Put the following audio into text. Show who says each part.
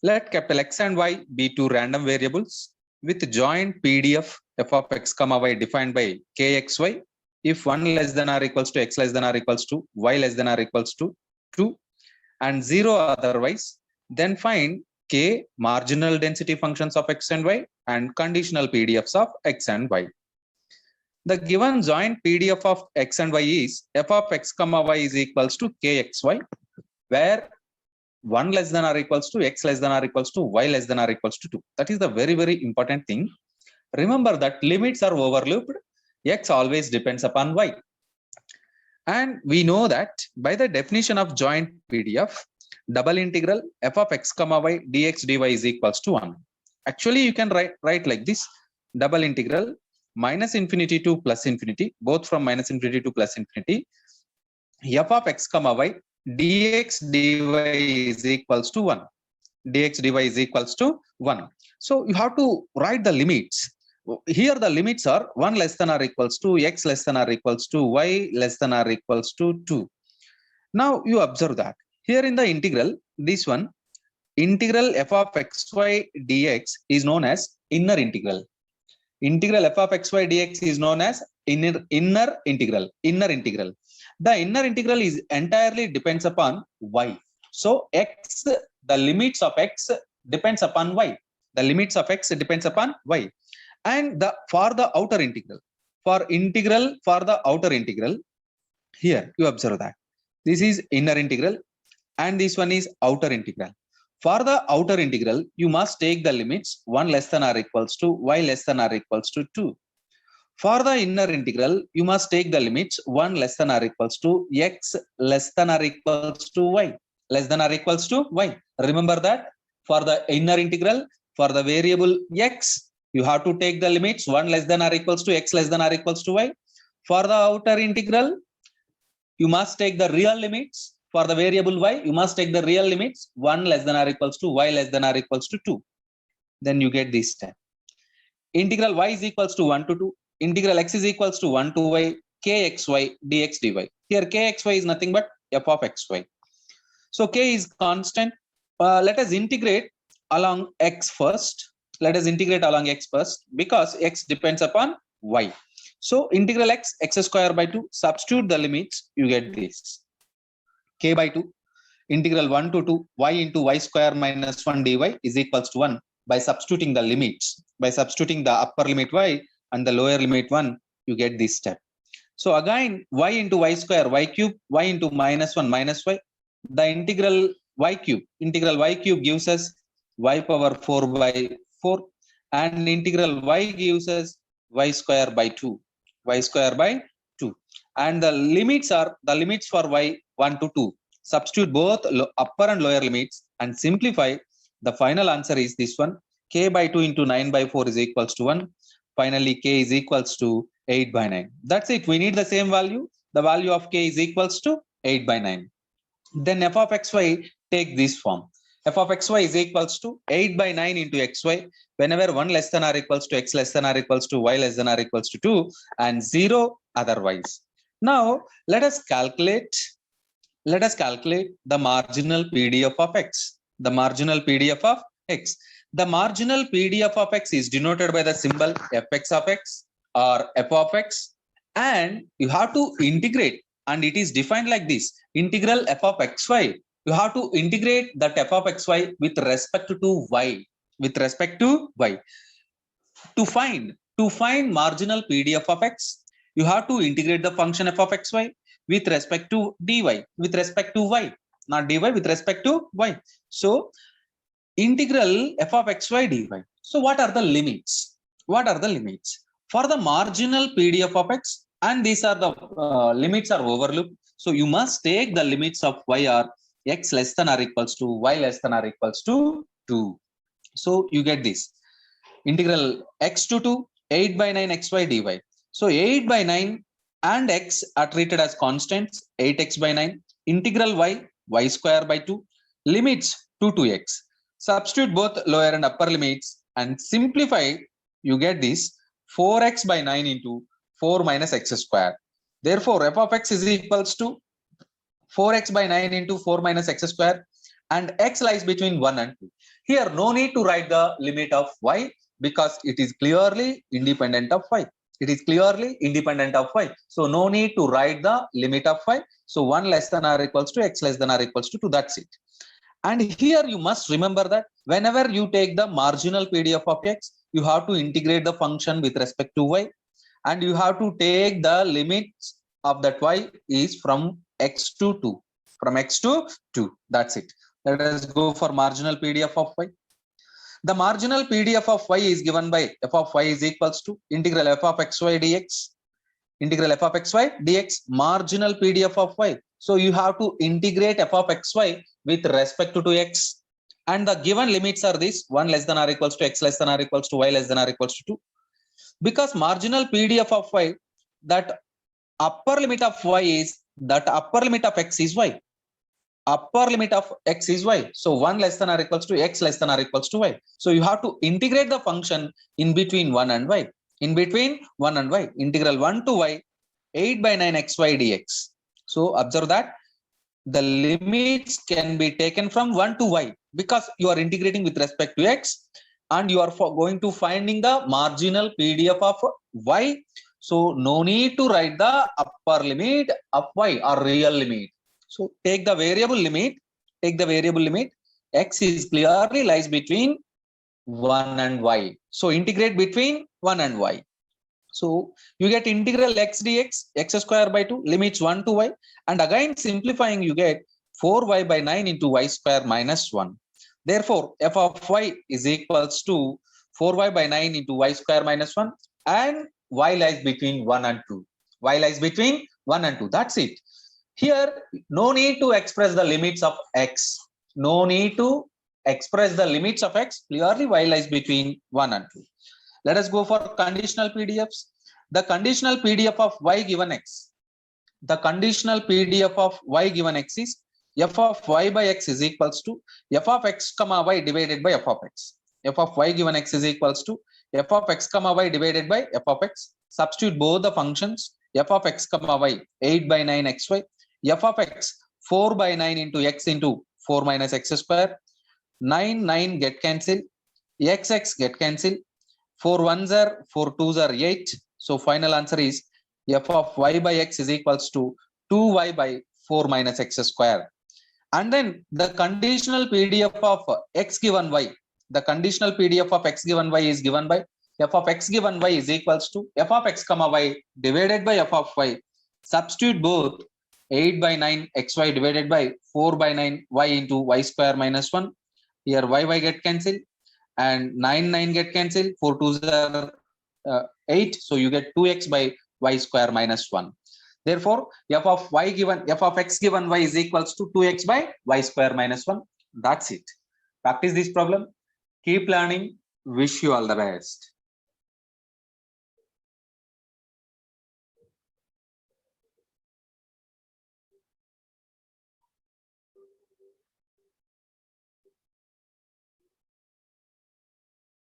Speaker 1: Let capital X and Y be two random variables with joint PDF f of x comma y defined by kxy if 1 less than or equals to x less than or equals to y less than or equals to 2 and 0 otherwise, then find k marginal density functions of x and y and conditional PDFs of x and y. The given joint PDF of x and y is f of x comma y is equals to kxy, where 1 less than or equals to x less than or equals to y less than or equals to 2. That is the very, very important thing. Remember that limits are overlooked. X always depends upon y. And we know that by the definition of joint PDF, double integral f of x comma y dx dy is equals to 1. Actually, you can write like this: double integral minus infinity to plus infinity, both from minus infinity to plus infinity, f of x comma y dx dy is equals to 1. Dx dy is equals to 1. So you have to write the limits. Here the limits are 1 less than or equals to x less than or equals to y less than or equals to 2. Now you observe that here in the integral, this one, integral f of xy dx is known as inner integral. Integral f of xy dx is known as inner integral. The inner integral is entirely depends upon y. So x, the limits of x depends upon y. The limits of x depends upon y. And for the outer integral, for the outer integral, here you observe that this is inner integral and this one is outer integral. For the outer integral, you must take the limits 1 less than or equals to y less than or equals to 2. For the inner integral, you must take the limits 1 less than or equals to x less than or equals to y less than or equals to y. Remember that for the inner integral, for the variable x, you have to take the limits 1 less than or equals to x less than or equals to y. For the outer integral, you must take the real limits. For the variable y, you must take the real limits 1 less than or equals to y less than or equals to 2. Then you get this step. Integral y is equals to 1 to 2. Integral x is equals to 1 to y kxy dx dy. Here kxy is nothing but f of xy. So k is constant. Let us integrate along x first. Let us integrate along x first because x depends upon y. So integral x square by 2. Substitute the limits. You get this k by 2. Integral 1 to 2 y into y square minus 1 dy is equals to 1 by substituting the limits. By substituting the upper limit y and the lower limit 1, you get this step. So again, y into y square, y cube, y into minus 1 minus y. The integral y cube gives us y power 4 by 4 and integral y gives us y square by 2. Y square by 2. And the limits are the limits for y 1 to 2. Substitute both upper and lower limits and simplify. The final answer is this one. K by 2 into 9 by 4 is equals to 1. Finally, k is equals to 8 by 9. That's it. We need the same value. The value of k is equals to 8 by 9. Then f of xy take this form. F of xy is equals to 8 by 9 into xy whenever 1 less than or equals to x less than or equals to y less than or equals to 2 and 0 otherwise. Now let us calculate the marginal PDF of x. The marginal PDF of x. The marginal PDF of x is denoted by the symbol fx of x or f of x, and you have to integrate, and it is defined like this: integral f of xy. You have to integrate that f of xy with respect to y. With respect to y. To find marginal PDF of x, you have to integrate the function f of xy with respect to dy, with respect to y, not dy, with respect to y. So integral f of xy dy. So what are the limits? What are the limits for the marginal PDF of x? And these are the limits are overlooked. So you must take the limits of y are x less than or equals to y less than or equals to 2. So you get this integral x to 2 8 by 9 xy dy. So 8 by 9 and x are treated as constants, 8x by 9. Integral y square by 2. Limits 2 to x. Substitute both lower and upper limits and simplify. You get this 4x by 9 into 4 minus x square. Therefore, f of x is equals to 4x by 9 into 4 minus x square. and x lies between 1 and 2. Here, no need to write the limit of y because it is clearly independent of y. It is clearly independent of y. So no need to write the limit of y. So 1 less than or equals to x less than or equals to 2. That's it. And here you must remember that whenever you take the marginal PDF of x, you have to integrate the function with respect to y, and you have to take the limits of that y is from x to 2. From x to 2. That's it. Let us go for marginal PDF of y. The marginal PDF of y is given by f of y is equals to integral f of xy dx. Integral f of xy dx, marginal PDF of y. So you have to integrate f of xy with respect to x. And the given limits are this: 1 less than or equals to x less than or equals to y less than or equals to 2. Because marginal PDF of y, that upper limit of y is, that upper limit of x is y. Upper limit of x is y. So 1 less than or equals to x less than or equals to y. So you have to integrate the function in between 1 and y. In between 1 and y. Integral 1 to y, 8 by 9 xy dx. So observe that the limits can be taken from 1 to y because you are integrating with respect to x, and you are going to finding the marginal PDF of y. So no need to write the upper limit of y or real limit. So take the variable limit. Take the variable limit. X is clearly lies between 1 and y. So integrate between 1 and y. So you get integral x dx, x square by 2, limits 1 to y, and again simplifying you get 4y by 9 into y square minus 1. Therefore, f of y is equals to 4y by 9 into y square minus 1, and y lies between 1 and 2. Y lies between 1 and 2. That's it. Here, no need to express the limits of x. No need to express the limits of x. Clearly, y lies between 1 and 2. Let us go for conditional PDFs. The conditional PDF of y given x. The conditional PDF of y given x is f of y by x is equals to f of x comma y divided by f of x. F of y given x is equals to f of x comma y divided by f of x. Substitute both the functions. F of x comma y 8 by 9 xy. F of x 4 by 9 into x into 4 minus x square. 9 get cancel. X get cancel. 4 1s are 4 2s are 8. So final answer is f of y by x is equals to 2y by 4 minus x square. And then the conditional PDF of x given y. The conditional PDF of x given y is given by f of x given y is equals to f of x comma y divided by f of y. Substitute both 8 by 9 xy divided by 4 by 9 y into y square minus 1. Here y get cancelled, and 9 get cancelled. 4 2s are 8. So you get 2x by y square minus 1. Therefore, f of x given y is equals to 2x by y square minus 1. That's it. Practice this problem. Keep learning. Wish you all the best.